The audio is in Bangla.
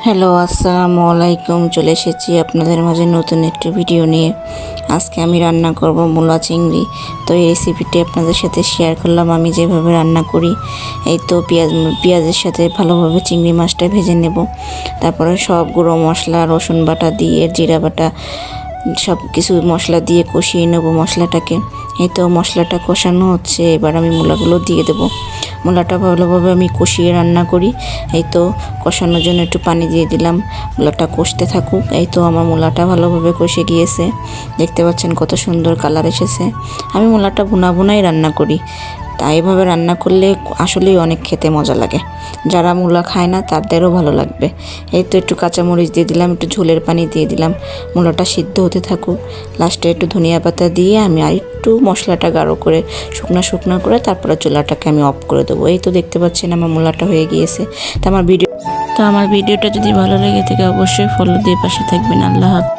হ্যালো, আসসালামু আলাইকুম। চলে এসেছি আপনাদের মাঝে নতুন একটি ভিডিও নিয়ে। আজকে আমি রান্না করব মূলা চিংড়ি। তো এই রেসিপিটি আপনাদের সাথে শেয়ার করলাম আমি যেভাবে রান্না করি। এই তো পেঁয়াজের সাথে ভালোভাবে চিংড়ি মাছটা ভেজে নেব। তারপরে সব গুঁড়ো মশলা, রসুন বাটা দিয়ে, জিরা বাটা সব কিছু মশলা দিয়ে কষিয়ে নেব মশলাটাকে। এই তো মশলাটা কষানো হচ্ছে, এবার আমি মূলাগুলো দিয়ে দেবো। মূলাটা ভালোভাবে আমি কষিয়ে রান্না করি। এই তো কষানোর জন্য একটু পানি দিয়ে দিলাম, মূলাটা কষতে থাকুক। এই তো আমার মূলাটা ভালোভাবে কষে গিয়েছে, দেখতে পাচ্ছেন কত সুন্দর কালার এসেছে। আমি মূলাটা ভুনাই রান্না করি, তাই এভাবে রান্না করলে আসলেই অনেক খেতে মজা লাগে। যারা মূলা খায় না তাদেরও ভালো লাগবে। এই তো একটু কাঁচামরিচ দিয়ে দিলাম, একটু ঝোলের পানি দিয়ে দিলাম। মূলাটা সিদ্ধ হতে থাকুক। লাস্টে একটু ধনিয়া পাতা দিয়ে আমি আরেকটু মশলাটা গাঢ় করে শুকনো করে তারপরে চুলাটাকে আমি অফ করে দেবো। এই তো দেখতে পাচ্ছেন আমার মূলাটা হয়ে গিয়েছে। তো আমার ভিডিওটা যদি ভালো লেগে থাকে অবশ্যই ফলো দিয়ে পাশে থাকবেন। আল্লাহ হাফেজ।